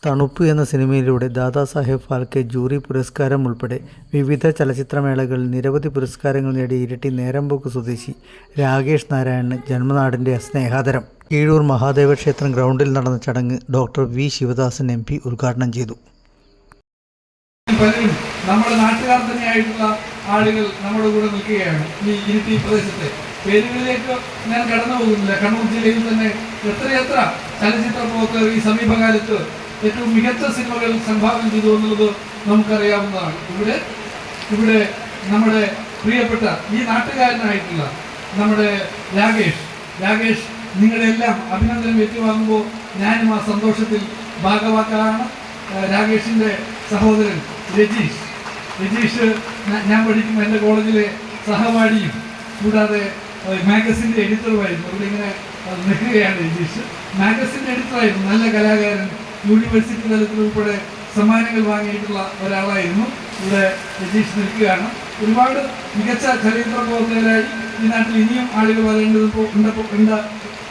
തണുപ്പ് എന്ന സിനിമയിലൂടെ ദാദാസാഹേബ് ഫാൽക്കെ ജൂറി പുരസ്കാരം ഉൾപ്പെടെ വിവിധ ചലച്ചിത്രമേളകളിൽ നിരവധി പുരസ്കാരങ്ങൾ നേടിയ ഇരിട്ടി നേരമ്പോക്ക് സ്വദേശി രാകേഷ് നാരായണന് ജന്മനാടിൻ്റെ സ്നേഹാദരം. കീഴൂർ മഹാദേവ ക്ഷേത്രം ഗ്രൗണ്ടിൽ നടന്ന ചടങ്ങ് ഡോക്ടർ വി ശിവദാസൻ MP ഉദ്ഘാടനം ചെയ്തു. പലരും നമ്മുടെ നാട്ടുകാർ തന്നെയായിട്ടുള്ള ആളുകൾ നമ്മുടെ കൂടെ നിൽക്കുകയാണ്. ഈ ഇരിട്ടി പ്രദേശത്തെ പേരുകളിലേക്ക് ഞാൻ കടന്നു പോകുന്നില്ല. കണ്ണൂർ ജില്ലയിൽ തന്നെ എത്രയെത്ര ചലച്ചിത്ര പ്രവർത്തകർ ഈ സമീപകാലത്ത് ഏറ്റവും മികച്ച സിനിമകൾ സംഭാവന ചെയ്തു എന്നുള്ളത് നമുക്കറിയാവുന്നതാണ്. ഇവിടെ നമ്മുടെ പ്രിയപ്പെട്ട ഈ നാട്ടുകാരനായിട്ടുള്ള നമ്മുടെ രാകേഷ് നിങ്ങളുടെ എല്ലാം അഭിനന്ദനം ഏറ്റുവാങ്ങുമ്പോൾ ഞാനും ആ സന്തോഷത്തിൽ ഭാഗവാക്കാണ്. രാകേഷിൻ്റെ സഹോദരൻ രജീഷ് ഞാൻ പഠിക്കുമ്പോൾ എൻ്റെ കോളേജിലെ സഹപാഠിയും കൂടാതെ മാഗസിൻ്റെ എഡിറ്ററുമായിരുന്നു. ഇവിടെ ഇങ്ങനെ നിൽക്കുകയാണ്. രജീഷ് മാഗസിൻ്റെ എഡിറ്ററായിരുന്നു. നല്ല കലാകാരൻ. യൂണിവേഴ്സിറ്റി തലത്തിൽ ഉൾപ്പെടെ സമ്മാനങ്ങൾ വാങ്ങിയിട്ടുള്ള ഒരാളായിരുന്നു. ഇവിടെ രജീഷ് നിൽക്കുകയാണ്. ഒരുപാട് മികച്ച ചലച്ചിത്ര പ്രവർത്തകരായി ഈ നാട്ടിൽ ഇനിയും ആളുകൾ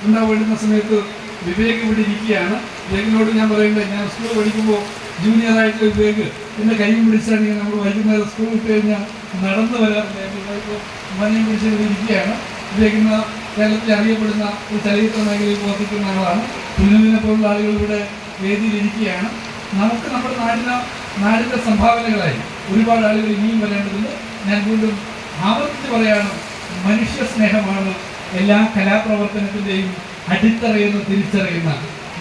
ഉണ്ടാവേണ്ടുന്ന സമയത്ത് വിവേക് ഇവിടെ ഇരിക്കുകയാണ്. വിവേകിനോട് ഞാൻ പറയേണ്ടത്, ഞാൻ സ്കൂളിൽ പഠിക്കുമ്പോൾ ജൂനിയറായിട്ടുള്ള വിവേക് എൻ്റെ കൈയും പിടിച്ചാണെങ്കിൽ നമ്മൾ വൈകുന്നേരം സ്കൂൾ വിട്ട് കഴിഞ്ഞാൽ നടന്നു വരാറില്ല. ഇപ്പോൾ മനയും പിടിച്ച് ഇവിടെ ഇരിക്കുകയാണ്. വിവേകിന് കേരളത്തിൽ അറിയപ്പെടുന്ന ഒരു ചലച്ചിത്ര മേഖലയിൽ പ്രവർത്തിക്കുന്ന ആളാണ്. പുനലിനെ പോലുള്ള ആളുകൾ ഇവിടെ വേദിയിലിരിക്കുകയാണ്. നമുക്ക് നമ്മുടെ നാടിൻ്റെ സംഭാവനകളായി ഒരുപാട് ആളുകൾ ഇനിയും വരേണ്ടതുണ്ട്. ഞാൻ വീണ്ടും ആവർത്തിച്ച് പറയാണ്, മനുഷ്യ സ്നേഹമാണ് എല്ലാ കലാപ്രവർത്തനത്തിൻ്റെയും അടിത്തറയെന്ന് തിരിച്ചറിയുന്ന,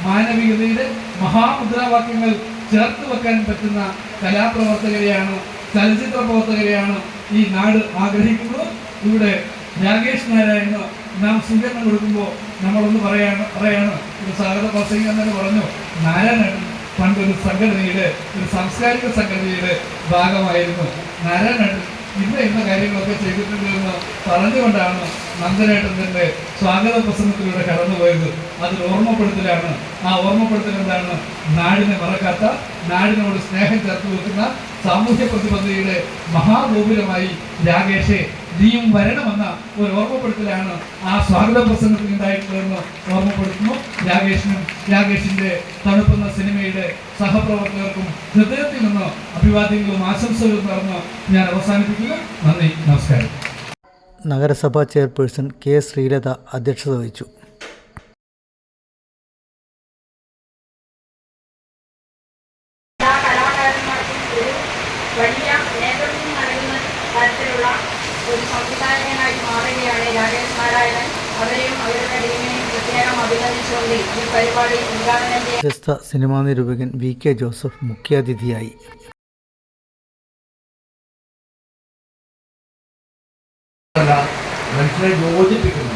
മാനവികതയുടെ മഹാമുദ്രാവാക്യങ്ങൾ ചേർത്ത് വെക്കാൻ പറ്റുന്ന കലാപ്രവർത്തകരെയാണ്, ചലച്ചിത്ര പ്രവർത്തകരെയാണ് ഈ നാട് ആഗ്രഹിക്കുന്നത്. ഇവിടെ രാകേഷ് നാരായണന് നാം സ്വീകരണം കൊടുക്കുമ്പോൾ നമ്മളൊന്ന് പറയാണ് ഒരു സ്വാഗത പ്രസംഗം തന്നെ പറഞ്ഞു, നാരായണൻ പണ്ടൊരു സംഘടനയുടെ, ഒരു സാംസ്കാരിക സംഘടനയുടെ ഭാഗമായിരുന്നു. നാരായണൻ ഇന്ന കാര്യങ്ങളൊക്കെ ചെയ്തിട്ടുണ്ട് എന്ന് പറഞ്ഞുകൊണ്ടാണ് നന്ദനേട്ടൻ തൻ്റെ സ്വാഗത പ്രസംഗത്തിലൂടെ കടന്നുപോയത്. അതൊരു ഓർമ്മപ്പെടുത്തലാണ്. ആ ഓർമ്മപ്പെടുത്തൽ എന്താണ്? നാടിനെ മറക്കാത്ത, നാടിനോട് സ്നേഹം ചേർത്ത് വെക്കുന്ന സാമൂഹ്യ പ്രതിബദ്ധതയുടെ മഹാഗോപുരമായി രാകേഷെ നീയും വരണമെന്ന ഒരു ഓർമ്മപ്പെടുത്തലാണ് ആ സ്വാഗത പ്രസംഗത്തിൽ ഉണ്ടായിട്ടുള്ളതെന്ന് ഓർമ്മപ്പെടുത്തുന്നു. രാകേഷിൻ്റെ തണുപ്പുന്ന സിനിമയുടെ സഹപ്രവർത്തകർക്കും ഹൃദയത്തിൽ നിന്ന് അഭിവാദ്യങ്ങളും ആശംസകളും നേർന്ന് ഞാൻ അവസാനിപ്പിക്കുന്നു. നന്ദി, നമസ്കാരം. നഗരസഭാ ചെയർപേഴ്സൺ K. ശ്രീലത അധ്യക്ഷത വഹിച്ചു. വലിയ നേതൃത്വം നൽകുന്ന തരത്തിലുള്ള ഒരു സംവിധായകനായി മാറുകയാണ് രാകേഷ് നാരായണൻ. അവരെയും അവരുടെ ടീമിനെയും പ്രത്യേകം അഭിനന്ദിച്ചുകൊണ്ട് ഈ പരിപാടി ഉദ്ഘാടനം ചെയ്തു. പ്രശസ്ത സിനിമാ നിരൂപകൻ VK ജോസഫ് മുഖ്യാതിഥിയായി. മനുഷ്യനെ യോജിപ്പിക്കുന്ന,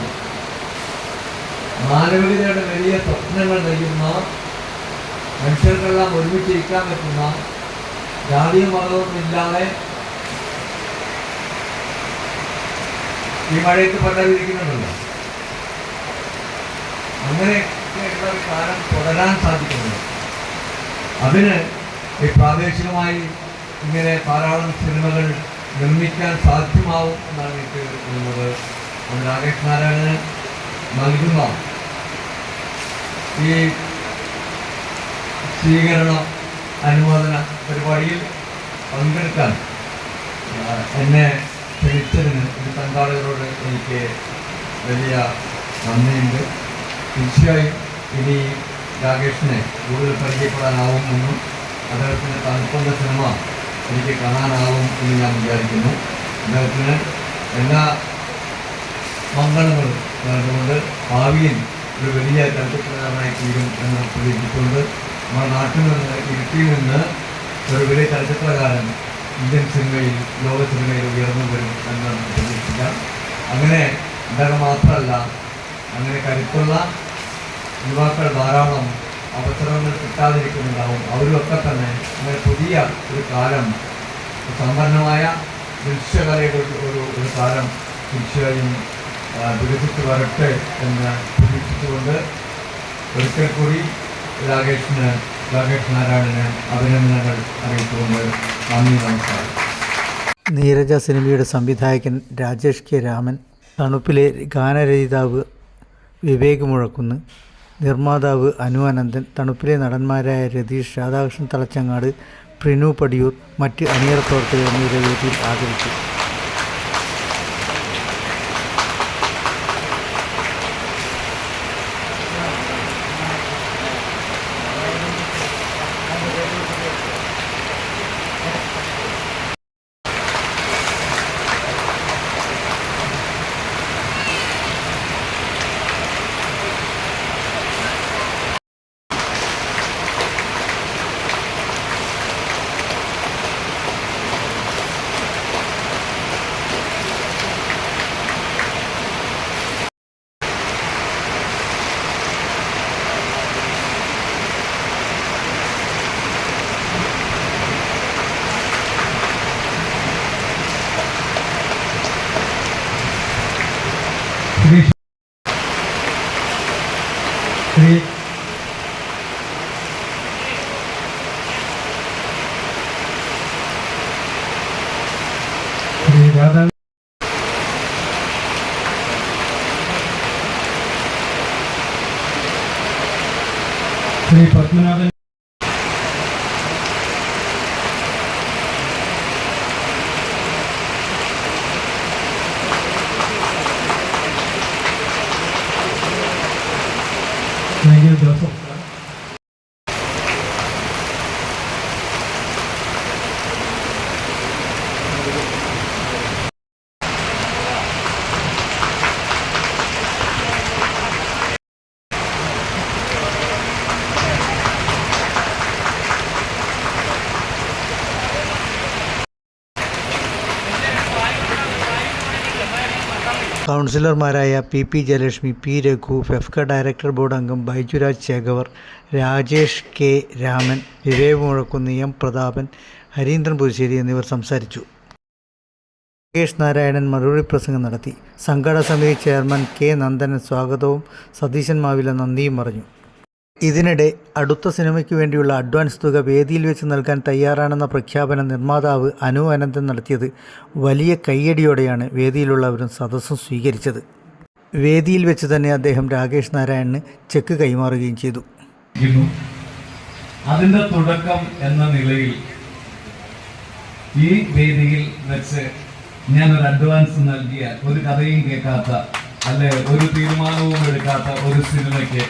മാനവികതയുടെ വലിയ സ്വപ്നങ്ങൾ നെയ്യുന്ന, മനുഷ്യർക്കെല്ലാം ഒരുമിച്ചിരിക്കാൻ പറ്റുന്ന, ജാതിയും മതവും ഇല്ലാതെ ഈ മഴയത്ത് പലരിക്കുന്നുണ്ടല്ലോ, അങ്ങനെയൊക്കെയുള്ള ഒരു കാലം തുടരാൻ സാധിക്കുന്നുണ്ട്. അതിന് ഈ പ്രാദേശികമായി ഇങ്ങനെ ധാരാളം സിനിമകൾ നിർമ്മിക്കാൻ സാധ്യമാവും എന്നാണ് എനിക്ക് തോന്നുന്നത്. രാകേഷ് നാരായണന് നൽകുന്ന ഈ സ്വീകരണ അനുമോദന പരിപാടിയിൽ പങ്കെടുക്കാൻ എന്നെ ക്ഷണിച്ചതിന് ഈ സംഘാടകരോട് എനിക്ക് വലിയ നന്ദിയുണ്ട്. തീർച്ചയായും ഇനി രാകേഷിനെ കൂടുതൽ പരിചയപ്പെടാനാവുമെന്നും അദ്ദേഹത്തിൻ്റെ തണുപ്പുന്ന സിനിമ എനിക്ക് കാണാനാവും എന്ന് ഞാൻ വിചാരിക്കുന്നു. അദ്ദേഹത്തിന് എല്ലാ മംഗളങ്ങളും നേർന്നുകൊണ്ട് ഭാവിയിൽ ഒരു വലിയ ചലച്ചിത്രകാരനായി തീരും എന്ന് പ്രതീക്ഷിച്ചുകൊണ്ട് നമ്മുടെ നാട്ടിൽ നിന്ന്, ഇടുക്കിയിൽ നിന്ന് ഒരു വലിയ ചലച്ചിത്രകാരൻ ഇന്ത്യൻ സിനിമയിൽ, ലോക സിനിമയിൽ ഉയർന്നു വരും എന്ന് നമുക്ക് പ്രതീക്ഷിക്കാം. അങ്ങനെ ഇതൊക്കെ മാത്രമല്ല, അങ്ങനെ കരുത്തുള്ള യുവാക്കൾ ധാരാളം അവസരങ്ങൾ കിട്ടാതിരിക്കുന്നുണ്ടാവും. അവരുമൊക്കെ തന്നെ അങ്ങനെ പുതിയ ഒരു കാലം, സമ്പന്നമായ ദൃശ്യകലയുടെ ഒരു കാലം തീർച്ചയായും വികസിച്ച് വരട്ടെ എന്ന് പ്രതീക്ഷിച്ചുകൊണ്ട് ഒരിക്കൽ കൂടി രാകേഷ് നാരായണന് അഭിനന്ദനങ്ങൾ അറിയിച്ചുകൊണ്ട് നന്ദി, നമസ്കാരം. നീരജ സിനിമയുടെ സംവിധായകൻ രാജേഷ് K. രാമൻ, തണുപ്പിലെ ഗാനരചയിതാവ് വിവേക് മുഴക്കുന്ന്, നിർമ്മാതാവ് അനു അനന്തൻ, തണുപ്പിലെ നടന്മാരായ രതീഷ്, രാധാകൃഷ്ണൻ തലച്ചങ്ങാട്, പ്രിനു പടിയൂർ, മറ്റ് അണിയറ പ്രവർത്തകർ എന്നിവരെ വേദിയിൽ ആദരിച്ചു. ശ്രീ പത്മനാഭൻ ജോസഫ് കൗൺസിലർമാരായ P Jayalakshmi, P Raghu, FEFKA director board അംഗം ബൈജുരാജ് ചേകവർ, രാജേഷ് കെ രാമൻ, വിവേക് മുഴക്കുന്ന്, എം പ്രതാപൻ, ഹരീന്ദ്രൻ പുതുശ്ശേരി എന്നിവർ സംസാരിച്ചു. രാകേഷ് നാരായണൻ മറുപടി പ്രസംഗം നടത്തി. സംഘാടക സമിതി ചെയർമാൻ കെ നന്ദനൻ സ്വാഗതവും സതീശൻ മാവില നന്ദിയും പറഞ്ഞു. ഇതിനിടെ അടുത്ത സിനിമയ്ക്ക് വേണ്ടിയുള്ള അഡ്വാൻസ് തുക വേദിയിൽ വെച്ച് നൽകാൻ തയ്യാറാണെന്ന പ്രഖ്യാപനം നിർമ്മാതാവ് അനു അനന്തൻ നടത്തിയത് വലിയ കയ്യടിയോടെയാണ് വേദിയിലുള്ളവരും സദസ്സും സ്വീകരിച്ചത്. വേദിയിൽ വെച്ച് തന്നെ അദ്ദേഹം രാകേഷ് നാരായണന് ചെക്ക് കൈമാറുകയും ചെയ്തു. അതിൻ്റെ തുടക്കം എന്ന നിലയിൽ ഈ വേദിയിൽ വെച്ച് ഞാനൊരു അഡ്വാൻസ് നൽകിയ, ഒരു കഥയും കേൾക്കാത്ത, അല്ലെ ഒരു തീരുമാനവും എടുക്കാത്ത ഒരു സിനിമയ്ക്ക്,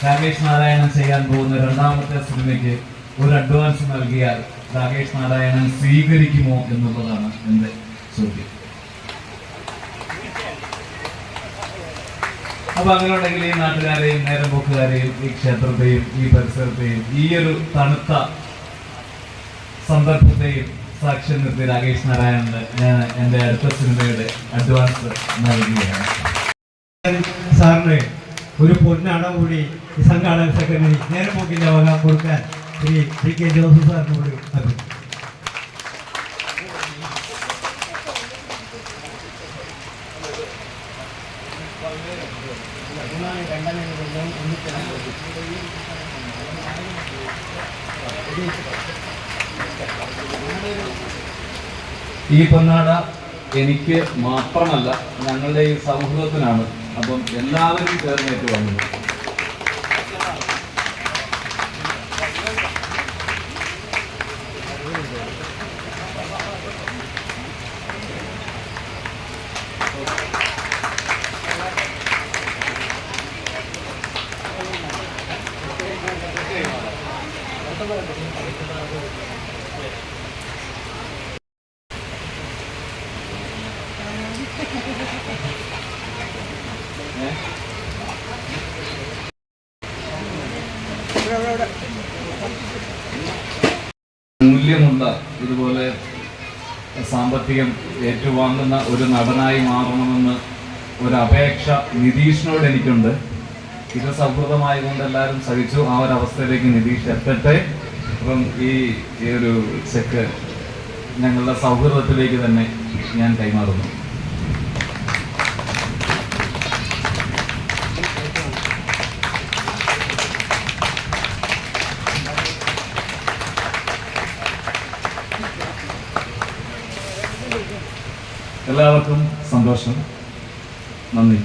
രാകേഷ് നാരായണൻ ചെയ്യാൻ പോകുന്ന രണ്ടാമത്തെ സിനിമയ്ക്ക് ഒരു അഡ്വാൻസ് നൽകിയാൽ രാകേഷ് നാരായണൻ സ്വീകരിക്കുമോ എന്നുള്ളതാണ് എൻ്റെ ചോദ്യം. അപ്പൊ അങ്ങനെ ഉണ്ടെങ്കിൽ ഈ നാട്ടുകാരെയും നേരമ്പോക്കുകാരെയും ഈ ക്ഷേത്രത്തെയും ഈ പരിസരത്തെയും ഈ ഒരു തണുത്ത സന്ദർഭത്തെയും സാക്ഷ്യം നിർത്തി രാകേഷ് നാരായണന് ഞാൻ എൻ്റെ അടുത്ത സിനിമയുടെ അഡ്വാൻസ് നൽകുകയാണ്. സാറിന് ഒരു പൊന്നാട കൂടി ഈ സംഘാടക സെക്രട്ടറി നേരമ്പോക്കിന്റെ വക കൊടുക്കാൻ ശ്രീ കെ ജോസഫ് സാറിനോട് അഭ്യർത്ഥിക്കുന്നു. ഈ പൊന്നാട എനിക്ക് മാത്രമല്ല, ഞങ്ങളുടെ ഈ സൗഹൃദത്തിനാണ്. അപ്പം എല്ലാവരും ചേർന്നേറ്റ് വന്നത്. മൂല്യമുള്ള ഇതുപോലെ സാമ്പത്തികം ഏറ്റുവാങ്ങുന്ന ഒരു നടനായി മാറണമെന്ന് ഒരു അപേക്ഷ നിതീഷിനോട് എനിക്കുണ്ട്. ഇത് സൗഹൃദമായതുകൊണ്ട് എല്ലാവരും സഹിച്ചു. ആ ഒരു അവസ്ഥയിലേക്ക് നിതീഷ് എത്തട്ടെ. അപ്പം ഈ ഒരു ചെക്ക് ഞങ്ങളുടെ സൗഹൃദത്തിലേക്ക് തന്നെ ഞാൻ കൈമാറുന്നു. എല്ലാവർക്കും സന്തോഷം. നന്ദി.